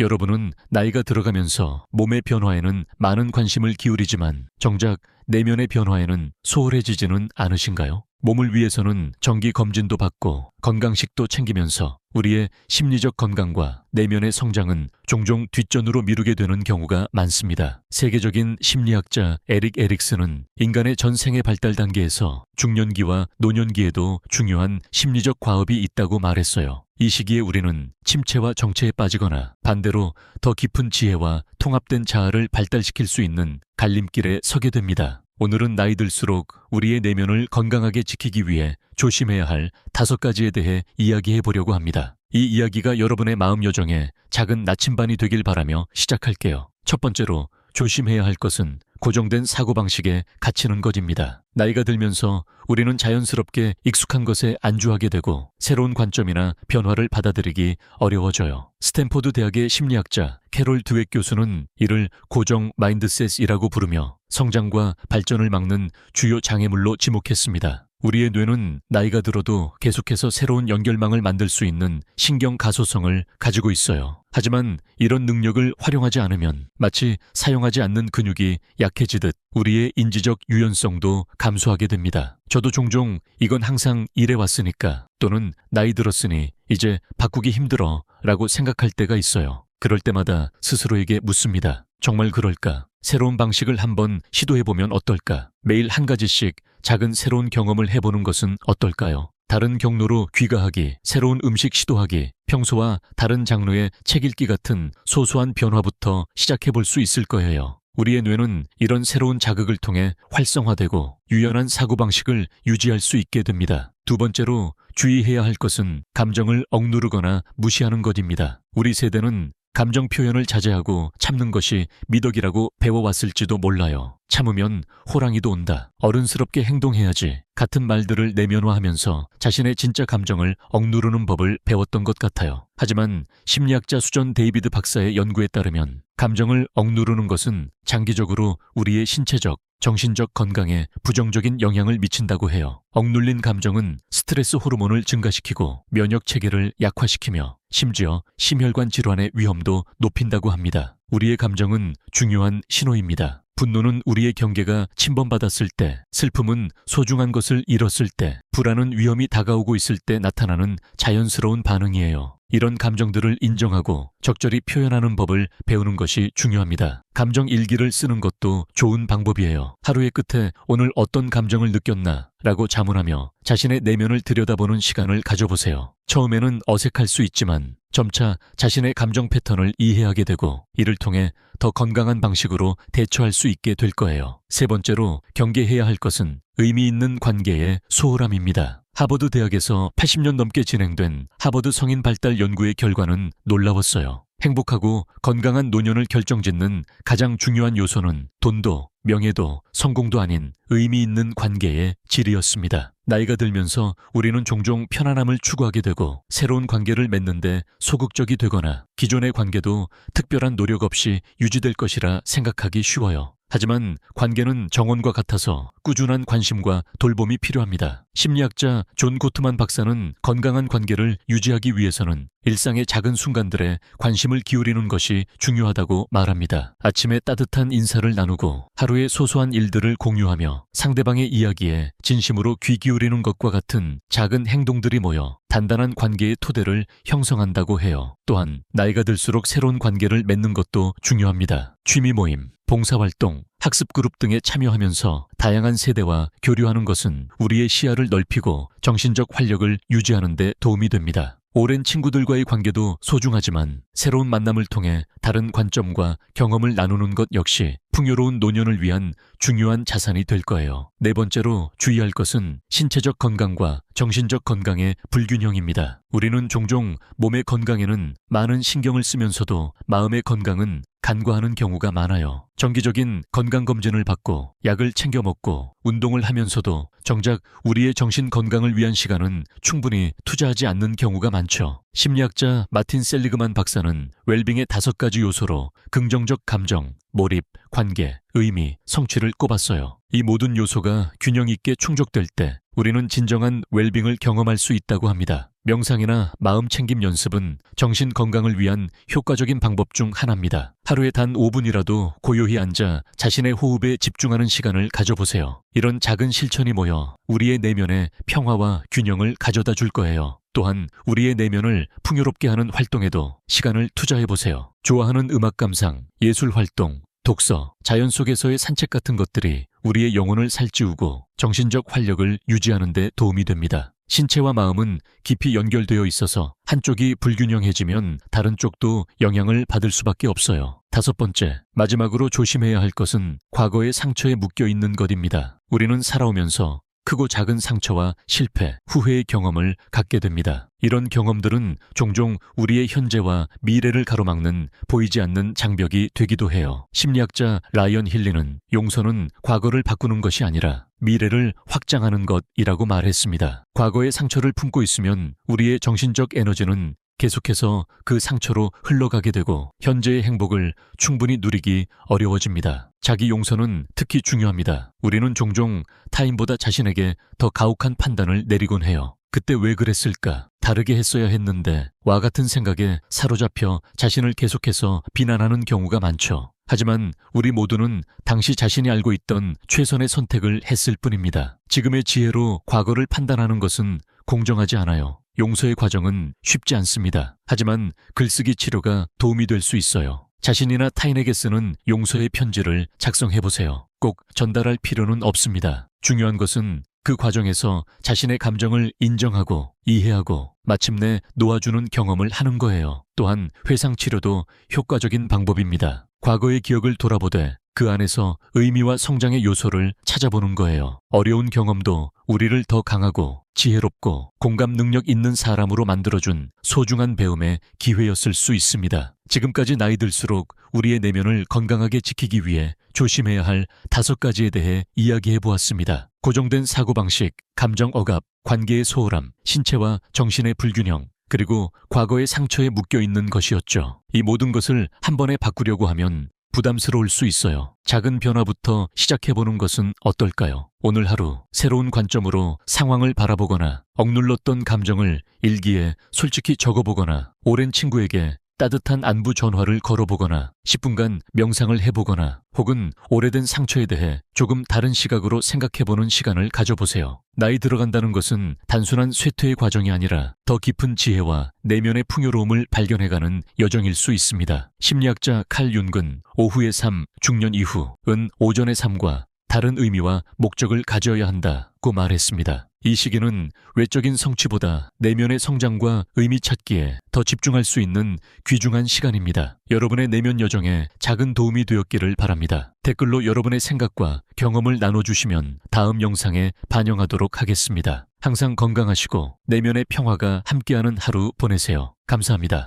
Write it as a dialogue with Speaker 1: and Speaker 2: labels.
Speaker 1: 여러분은 나이가 들어가면서 몸의 변화에는 많은 관심을 기울이지만 정작 내면의 변화에는 소홀해지지는 않으신가요? 몸을 위해서는 정기 검진도 받고 건강식도 챙기면서 우리의 심리적 건강과 내면의 성장은 종종 뒷전으로 미루게 되는 경우가 많습니다. 세계적인 심리학자 에릭 에릭슨은 인간의 전 생애 발달 단계에서 중년기와 노년기에도 중요한 심리적 과업이 있다고 말했어요. 이 시기에 우리는 침체와 정체에 빠지거나 반대로 더 깊은 지혜와 통합된 자아를 발달시킬 수 있는 갈림길에 서게 됩니다. 오늘은 나이 들수록 우리의 내면을 건강하게 지키기 위해 조심해야 할 5가지에 대해 이야기해 보려고 합니다. 이 이야기가 여러분의 마음 여정에 작은 나침반이 되길 바라며 시작할게요. 첫 번째로 조심해야 할 것은 고정된 사고방식에 갇히는 것입니다. 나이가 들면서 우리는 자연스럽게 익숙한 것에 안주하게 되고 새로운 관점이나 변화를 받아들이기 어려워져요. 스탠포드 대학의 심리학자 캐롤 드웻 교수는 이를 고정 마인드셋이라고 부르며 성장과 발전을 막는 주요 장애물로 지목했습니다. 우리의 뇌는 나이가 들어도 계속해서 새로운 연결망을 만들 수 있는 신경 가소성을 가지고 있어요. 하지만 이런 능력을 활용하지 않으면 마치 사용하지 않는 근육이 약해지듯 우리의 인지적 유연성도 감소하게 됩니다. 저도 종종 이건 항상 이래왔으니까 또는 나이 들었으니 이제 바꾸기 힘들어 라고 생각할 때가 있어요. 그럴 때마다 스스로에게 묻습니다. 정말 그럴까? 새로운 방식을 한번 시도해보면 어떨까? 매일 한 가지씩 작은 새로운 경험을 해보는 것은 어떨까요? 다른 경로로 귀가하기, 새로운 음식 시도하기, 평소와 다른 장르의 책 읽기 같은 소소한 변화부터 시작해볼 수 있을 거예요. 우리의 뇌는 이런 새로운 자극을 통해 활성화되고 유연한 사고방식을 유지할 수 있게 됩니다. 두 번째로 주의해야 할 것은 감정을 억누르거나 무시하는 것입니다. 우리 세대는 감정 표현을 자제하고 참는 것이 미덕이라고 배워왔을지도 몰라요. 참으면 호랑이도 온다. 어른스럽게 행동해야지. 같은 말들을 내면화하면서 자신의 진짜 감정을 억누르는 법을 배웠던 것 같아요. 하지만 심리학자 수전 데이비드 박사의 연구에 따르면 감정을 억누르는 것은 장기적으로 우리의 신체적, 정신적 건강에 부정적인 영향을 미친다고 해요. 억눌린 감정은 스트레스 호르몬을 증가시키고 면역 체계를 약화시키며 심지어 심혈관 질환의 위험도 높인다고 합니다. 우리의 감정은 중요한 신호입니다. 분노는 우리의 경계가 침범받았을 때, 슬픔은 소중한 것을 잃었을 때, 불안은 위험이 다가오고 있을 때 나타나는 자연스러운 반응이에요. 이런 감정들을 인정하고 적절히 표현하는 법을 배우는 것이 중요합니다. 감정 일기를 쓰는 것도 좋은 방법이에요. 하루의 끝에 오늘 어떤 감정을 느꼈나 라고 자문하며 자신의 내면을 들여다보는 시간을 가져보세요. 처음에는 어색할 수 있지만 점차 자신의 감정 패턴을 이해하게 되고 이를 통해 더 건강한 방식으로 대처할 수 있게 될 거예요. 세 번째로 경계해야 할 것은 의미 있는 관계의 소홀함입니다. 하버드 대학에서 80년 넘게 진행된 하버드 성인 발달 연구의 결과는 놀라웠어요. 행복하고 건강한 노년을 결정짓는 가장 중요한 요소는 돈도, 명예도, 성공도 아닌 의미 있는 관계의 질이었습니다. 나이가 들면서 우리는 종종 편안함을 추구하게 되고 새로운 관계를 맺는데 소극적이 되거나 기존의 관계도 특별한 노력 없이 유지될 것이라 생각하기 쉬워요. 하지만 관계는 정원과 같아서 꾸준한 관심과 돌봄이 필요합니다. 심리학자 존 고트만 박사는 건강한 관계를 유지하기 위해서는 일상의 작은 순간들에 관심을 기울이는 것이 중요하다고 말합니다. 아침에 따뜻한 인사를 나누고 하루의 소소한 일들을 공유하며 상대방의 이야기에 진심으로 귀 기울이는 것과 같은 작은 행동들이 모여 단단한 관계의 토대를 형성한다고 해요. 또한 나이가 들수록 새로운 관계를 맺는 것도 중요합니다. 취미 모임, 봉사활동, 학습그룹 등에 참여하면서 다양한 세대와 교류하는 것은 우리의 시야를 넓히고 정신적 활력을 유지하는 데 도움이 됩니다. 오랜 친구들과의 관계도 소중하지만 새로운 만남을 통해 다른 관점과 경험을 나누는 것 역시 풍요로운 노년을 위한 중요한 자산이 될 거예요. 네 번째로 주의할 것은 신체적 건강과 정신적 건강의 불균형입니다. 우리는 종종 몸의 건강에는 많은 신경을 쓰면서도 마음의 건강은 간과하는 경우가 많아요. 정기적인 건강검진을 받고 약을 챙겨 먹고 운동을 하면서도 정작 우리의 정신 건강을 위한 시간은 충분히 투자하지 않는 경우가 많죠. 심리학자 마틴 셀리그만 박사는 웰빙의 5가지 요소로 긍정적 감정, 몰입, 관계, 의미, 성취를 꼽았어요. 이 모든 요소가 균형 있게 충족될 때 우리는 진정한 웰빙을 경험할 수 있다고 합니다. 명상이나 마음 챙김 연습은 정신 건강을 위한 효과적인 방법 중 하나입니다. 하루에 단 5분이라도 고요히 앉아 자신의 호흡에 집중하는 시간을 가져보세요. 이런 작은 실천이 모여 우리의 내면에 평화와 균형을 가져다 줄 거예요. 또한 우리의 내면을 풍요롭게 하는 활동에도 시간을 투자해보세요. 좋아하는 음악 감상, 예술 활동, 독서, 자연 속에서의 산책 같은 것들이 우리의 영혼을 살찌우고 정신적 활력을 유지하는 데 도움이 됩니다. 신체와 마음은 깊이 연결되어 있어서 한쪽이 불균형해지면 다른 쪽도 영향을 받을 수밖에 없어요. 5번째, 마지막으로 조심해야 할 것은 과거의 상처에 묶여 있는 것입니다. 우리는 살아오면서 크고 작은 상처와 실패, 후회의 경험을 갖게 됩니다. 이런 경험들은 종종 우리의 현재와 미래를 가로막는 보이지 않는 장벽이 되기도 해요. 심리학자 라이언 힐리는 용서는 과거를 바꾸는 것이 아니라 미래를 확장하는 것이라고 말했습니다. 과거의 상처를 품고 있으면 우리의 정신적 에너지는 계속해서 그 상처로 흘러가게 되고 현재의 행복을 충분히 누리기 어려워집니다. 자기 용서는 특히 중요합니다. 우리는 종종 타인보다 자신에게 더 가혹한 판단을 내리곤 해요. 그때 왜 그랬을까? 다르게 했어야 했는데 와 같은 생각에 사로잡혀 자신을 계속해서 비난하는 경우가 많죠. 하지만 우리 모두는 당시 자신이 알고 있던 최선의 선택을 했을 뿐입니다. 지금의 지혜로 과거를 판단하는 것은 공정하지 않아요. 용서의 과정은 쉽지 않습니다. 하지만 글쓰기 치료가 도움이 될 수 있어요. 자신이나 타인에게 쓰는 용서의 편지를 작성해보세요. 꼭 전달할 필요는 없습니다. 중요한 것은 그 과정에서 자신의 감정을 인정하고 이해하고 마침내 놓아주는 경험을 하는 거예요. 또한 회상치료도 효과적인 방법입니다. 과거의 기억을 돌아보되 그 안에서 의미와 성장의 요소를 찾아보는 거예요. 어려운 경험도 우리를 더 강하고 지혜롭고 공감 능력 있는 사람으로 만들어준 소중한 배움의 기회였을 수 있습니다. 지금까지 나이 들수록 우리의 내면을 건강하게 지키기 위해 조심해야 할 5가지에 대해 이야기해 보았습니다. 고정된 사고방식, 감정 억압, 관계의 소홀함, 신체와 정신의 불균형, 그리고 과거의 상처에 묶여 있는 것이었죠. 이 모든 것을 한 번에 바꾸려고 하면 부담스러울 수 있어요. 작은 변화부터 시작해보는 것은 어떨까요? 오늘 하루 새로운 관점으로 상황을 바라보거나 억눌렀던 감정을 일기에 솔직히 적어보거나 오랜 친구에게 따뜻한 안부 전화를 걸어보거나 10분간 명상을 해보거나 혹은 오래된 상처에 대해 조금 다른 시각으로 생각해보는 시간을 가져보세요. 나이 들어간다는 것은 단순한 쇠퇴의 과정이 아니라 더 깊은 지혜와 내면의 풍요로움을 발견해가는 여정일 수 있습니다. 심리학자 칼 융은 오후의 삶, 중년 이후은 오전의 삶과 다른 의미와 목적을 가져야 한다고 말했습니다. 이 시기는 외적인 성취보다 내면의 성장과 의미 찾기에 더 집중할 수 있는 귀중한 시간입니다. 여러분의 내면 여정에 작은 도움이 되었기를 바랍니다. 댓글로 여러분의 생각과 경험을 나눠주시면 다음 영상에 반영하도록 하겠습니다. 항상 건강하시고 내면의 평화가 함께하는 하루 보내세요. 감사합니다.